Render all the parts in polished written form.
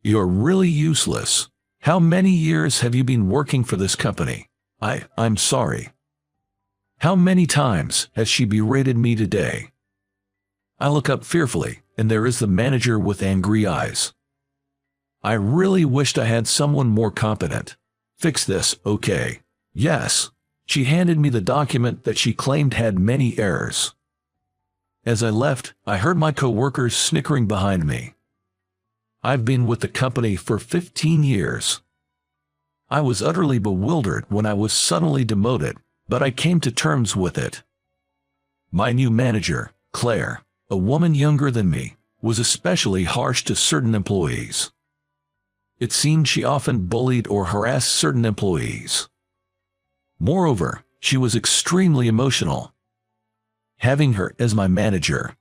You're really useless. How many years have you been working for this company? I'm sorry. How many times has she berated me today? I look up fearfully, and there is the manager with angry eyes. I really wished I had someone more competent. Fix this, okay? Yes. She handed me the document that she claimed had many errors. As I left, I heard my coworkers snickering behind me. I've been with the company for 15 years. I was utterly bewildered when I was suddenly demoted, but I came to terms with it. My new manager, Claire, a woman younger than me, was especially harsh to certain employees. It seemed she often bullied or harassed certain employees. Moreover, she was extremely emotional. Having her as my manager,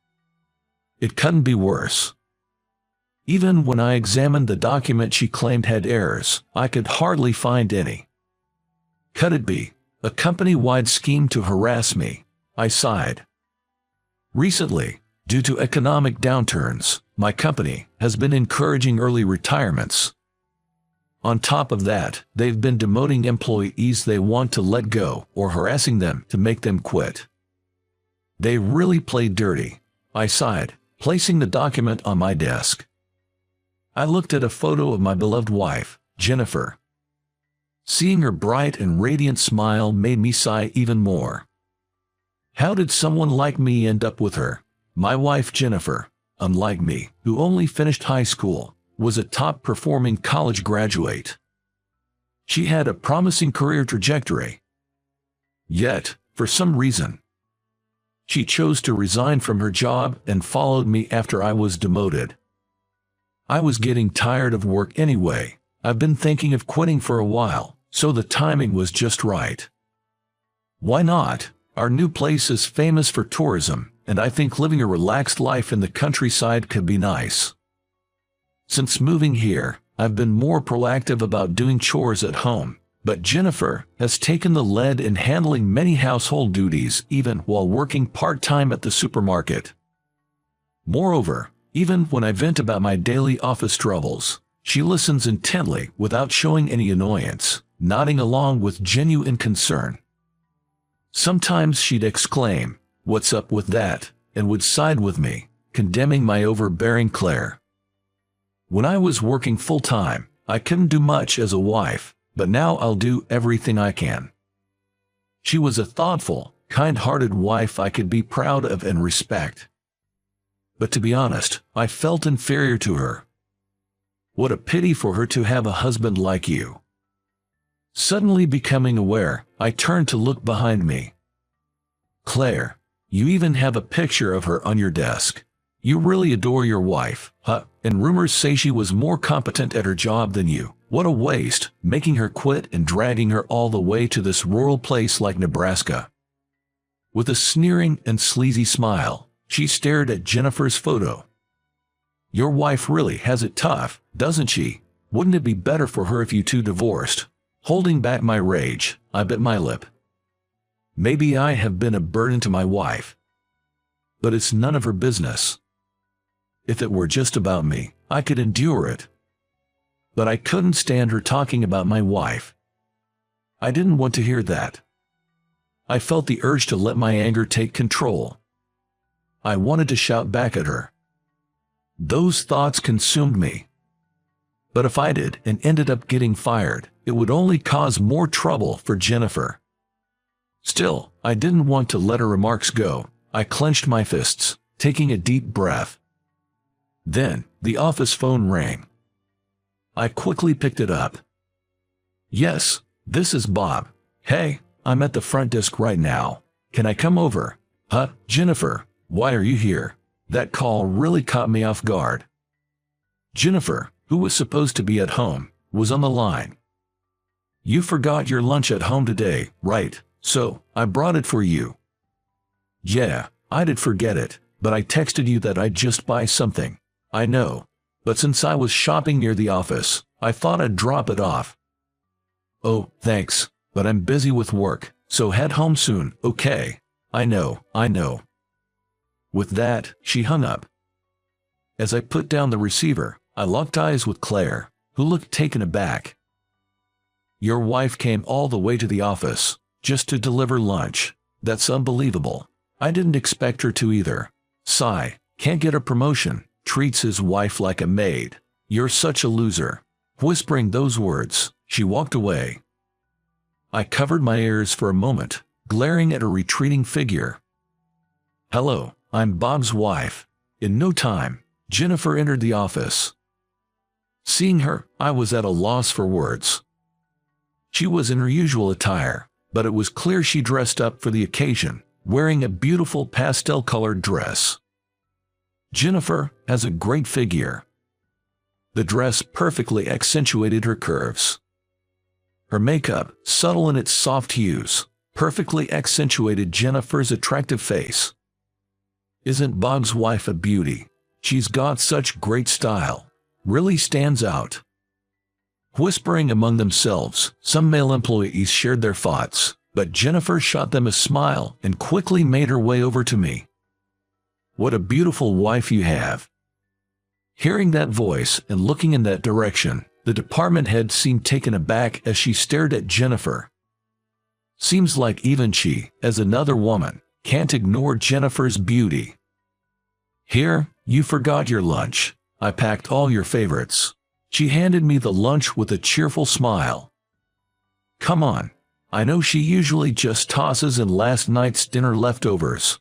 it couldn't be worse. Even when I examined the document she claimed had errors, I could hardly find any. Could it be a company-wide scheme to harass me? I sighed. Recently, due to economic downturns, my company has been encouraging early retirements. On top of that, they've been demoting employees they want to let go or harassing them to make them quit. They really played dirty. I sighed, placing the document on my desk. I looked at a photo of my beloved wife, Jennifer. Seeing her bright and radiant smile made me sigh even more. How did someone like me end up with her? My wife Jennifer, unlike me, who only finished high school, was a top-performing college graduate. She had a promising career trajectory. Yet, for some reason, she chose to resign from her job and followed me after I was demoted. I was getting tired of work anyway. I've been thinking of quitting for a while, so the timing was just right. Why not? Our new place is famous for tourism, and I think living a relaxed life in the countryside could be nice. Since moving here, I've been more proactive about doing chores at home, but Jennifer has taken the lead in handling many household duties even while working part-time at the supermarket. Moreover, even when I vent about my daily office troubles, she listens intently without showing any annoyance, nodding along with genuine concern. Sometimes she'd exclaim, "What's up with that?" and would side with me, condemning my overbearing Claire. When I was working full-time, I couldn't do much as a wife, but now I'll do everything I can. She was a thoughtful, kind-hearted wife I could be proud of and respect. But to be honest, I felt inferior to her. What a pity for her to have a husband like you. Suddenly becoming aware, I turned to look behind me. Claire, you even have a picture of her on your desk. You really adore your wife, huh? And rumors say she was more competent at her job than you. What a waste, making her quit and dragging her all the way to this rural place like Nebraska. With a sneering and sleazy smile, she stared at Jennifer's photo. Your wife really has it tough, doesn't she? Wouldn't it be better for her if you two divorced? Holding back my rage, I bit my lip. Maybe I have been a burden to my wife. But it's none of her business. If it were just about me, I could endure it. But I couldn't stand her talking about my wife. I didn't want to hear that. I felt the urge to let my anger take control. I wanted to shout back at her. Those thoughts consumed me. But if I did and ended up getting fired, it would only cause more trouble for Jennifer. Still, I didn't want to let her remarks go. I clenched my fists, taking a deep breath. Then, the office phone rang. I quickly picked it up. Yes, this is Bob. Hey, I'm at the front desk right now. Can I come over? Huh, Jennifer, why are you here? That call really caught me off guard. Jennifer, who was supposed to be at home, was on the line. You forgot your lunch at home today, right? So, I brought it for you. Yeah, I did forget it, but I texted you that I'd just buy something. I know. But since I was shopping near the office, I thought I'd drop it off. Oh, thanks, but I'm busy with work, so head home soon, okay? I know. With that, she hung up. As I put down the receiver, I locked eyes with Claire, who looked taken aback. Your wife came all the way to the office, just to deliver lunch. That's unbelievable. I didn't expect her to either. Sigh, can't get a promotion, treats his wife like a maid. You're such a loser. Whispering those words, she walked away. I covered my ears for a moment, glaring at her retreating figure. Hello, I'm Bob's wife. In no time, Jennifer entered the office. Seeing her, I was at a loss for words. She was in her usual attire, but it was clear she dressed up for the occasion, wearing a beautiful pastel-colored dress. Jennifer has a great figure. The dress perfectly accentuated her curves. Her makeup, subtle in its soft hues, perfectly accentuated Jennifer's attractive face. Isn't Bob's wife a beauty? She's got such great style. Really stands out. Whispering among themselves, some male employees shared their thoughts, but Jennifer shot them a smile and quickly made her way over to me. What a beautiful wife you have. Hearing that voice and looking in that direction, the department head seemed taken aback as she stared at Jennifer. Seems like even she, as another woman, can't ignore Jennifer's beauty. Here, you forgot your lunch. I packed all your favorites. She handed me the lunch with a cheerful smile. Come on. I know she usually just tosses in last night's dinner leftovers.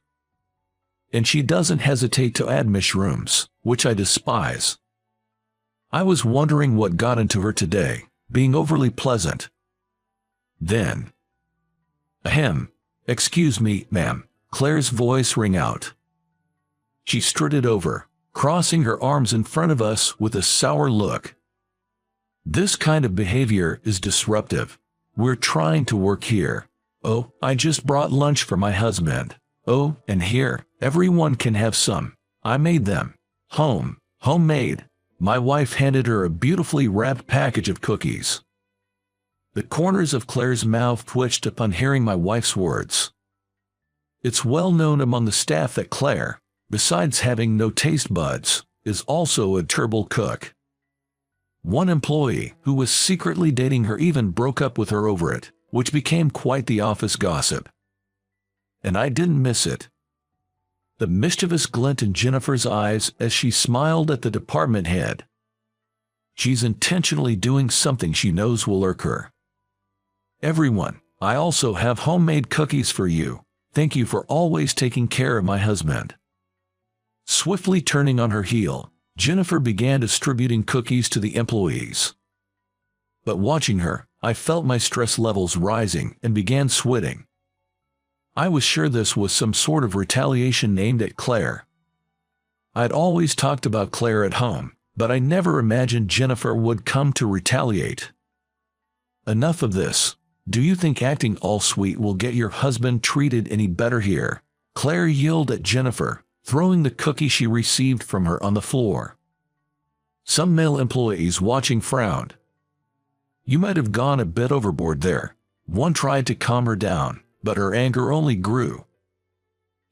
And she doesn't hesitate to add mushrooms, which I despise. I was wondering what got into her today, being overly pleasant. Then, ahem, excuse me, ma'am, Claire's voice rang out. She strutted over, crossing her arms in front of us with a sour look. This kind of behavior is disruptive. We're trying to work here. Oh, I just brought lunch for my husband. Oh, and here, everyone can have some. I made them. Homemade. My wife handed her a beautifully wrapped package of cookies. The corners of Claire's mouth twitched upon hearing my wife's words. It's well known among the staff that Claire, besides having no taste buds, is also a terrible cook. One employee who was secretly dating her even broke up with her over it, which became quite the office gossip. And I didn't miss it. The mischievous glint in Jennifer's eyes as she smiled at the department head. She's intentionally doing something she knows will irk her. Everyone, I also have homemade cookies for you. Thank you for always taking care of my husband. Swiftly turning on her heel, Jennifer began distributing cookies to the employees. But watching her, I felt my stress levels rising and began sweating. I was sure this was some sort of retaliation aimed at Claire. I'd always talked about Claire at home, but I never imagined Jennifer would come to retaliate. Enough of this. Do you think acting all sweet will get your husband treated any better here? Claire yelled at Jennifer, throwing the cookie she received from her on the floor. Some male employees watching frowned. You might have gone a bit overboard there. One tried to calm her down, but her anger only grew.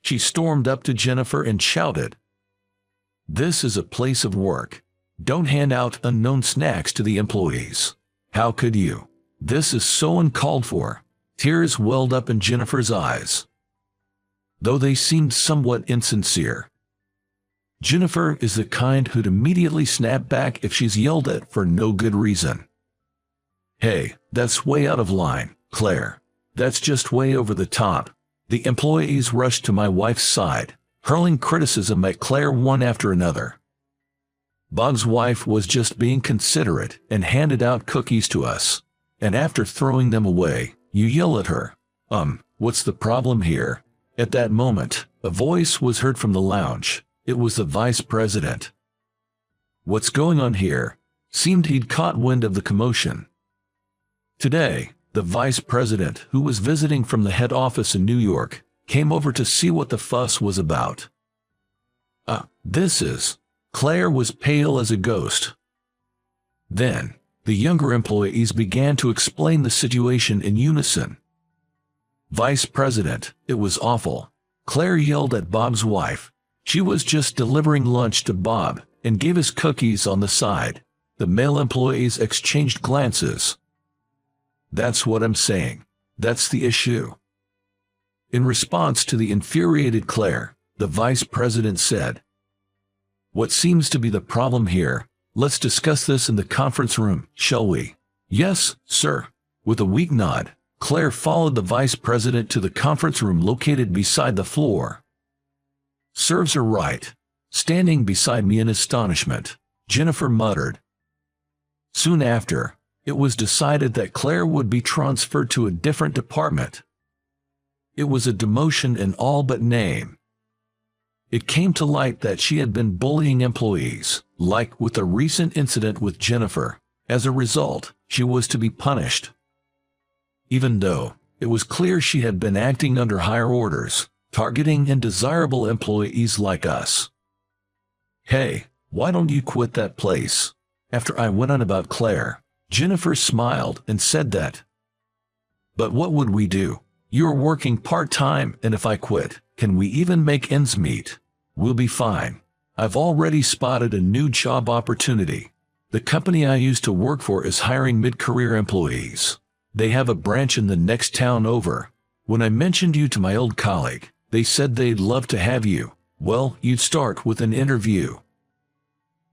She stormed up to Jennifer and shouted, "This is a place of work. Don't hand out unknown snacks to the employees. How could you? This is so uncalled for." Tears welled up in Jennifer's eyes, though they seemed somewhat insincere. Jennifer is the kind who'd immediately snap back if she's yelled at for no good reason. Hey, that's way out of line, Claire. That's just way over the top. The employees rushed to my wife's side, hurling criticism at Claire one after another. Bob's wife was just being considerate and handed out cookies to us. And after throwing them away, you yell at her. What's the problem here? At that moment, a voice was heard from the lounge. It was the vice president. What's going on here? Seemed he'd caught wind of the commotion. Today, the vice president, who was visiting from the head office in New York, came over to see what the fuss was about. Claire was pale as a ghost. Then, the younger employees began to explain the situation in unison. Vice President, it was awful. Claire yelled at Bob's wife. She was just delivering lunch to Bob, and gave us cookies on the side. The male employees exchanged glances. That's what I'm saying. That's the issue. In response to the infuriated Claire, the vice president said, "What seems to be the problem here? Let's discuss this in the conference room, shall we?" "Yes, sir." With a weak nod, Claire followed the vice president to the conference room located beside the floor. "Serves her right." Standing beside me in astonishment, Jennifer muttered. Soon after, it was decided that Claire would be transferred to a different department. It was a demotion in all but name. It came to light that she had been bullying employees, like with the recent incident with Jennifer. As a result, she was to be punished. Even though it was clear she had been acting under higher orders, targeting undesirable employees like us. "Hey, why don't you quit that place?" After I went on about Claire, Jennifer smiled and said that. "But what would we do? You're working part-time, and if I quit, can we even make ends meet?" "We'll be fine. I've already spotted a new job opportunity. The company I used to work for is hiring mid-career employees. They have a branch in the next town over. When I mentioned you to my old colleague, they said they'd love to have you. Well, you'd start with an interview."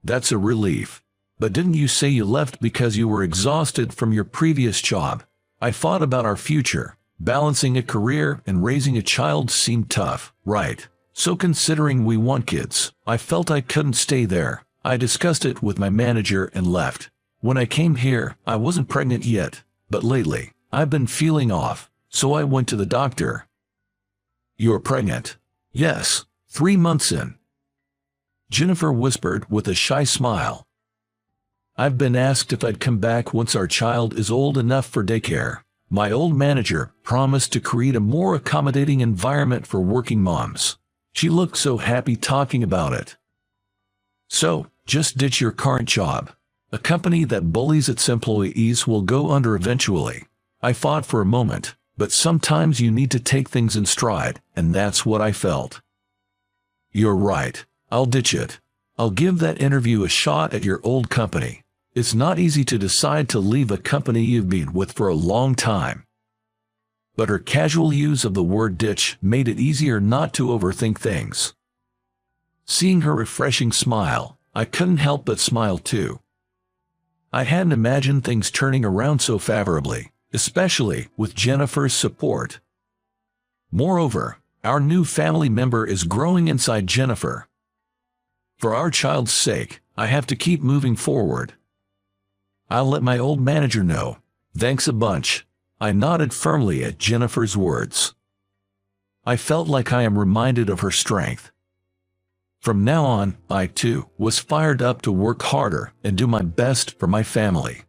"That's a relief. But didn't you say you left because you were exhausted from your previous job?" "I thought about our future. Balancing a career and raising a child seemed tough, right? So considering we want kids, I felt I couldn't stay there. I discussed it with my manager and left. When I came here, I wasn't pregnant yet, but lately, I've been feeling off, so I went to the doctor." "You're pregnant?" "Yes, 3 months in," Jennifer whispered with a shy smile. "I've been asked if I'd come back once our child is old enough for daycare. My old manager promised to create a more accommodating environment for working moms. She looked so happy talking about it." "So, just ditch your current job. A company that bullies its employees will go under eventually." I thought for a moment, but sometimes you need to take things in stride, and that's what I felt. "You're right. I'll ditch it. I'll give that interview a shot at your old company. It's not easy to decide to leave a company you've been with for a long time." But her casual use of the word ditch made it easier not to overthink things. Seeing her refreshing smile, I couldn't help but smile too. I hadn't imagined things turning around so favorably, especially with Jennifer's support. Moreover, our new family member is growing inside Jennifer. For our child's sake, I have to keep moving forward. I'll let my old manager know. "Thanks a bunch." I nodded firmly at Jennifer's words. I felt like I am reminded of her strength. From now on, I too was fired up to work harder and do my best for my family.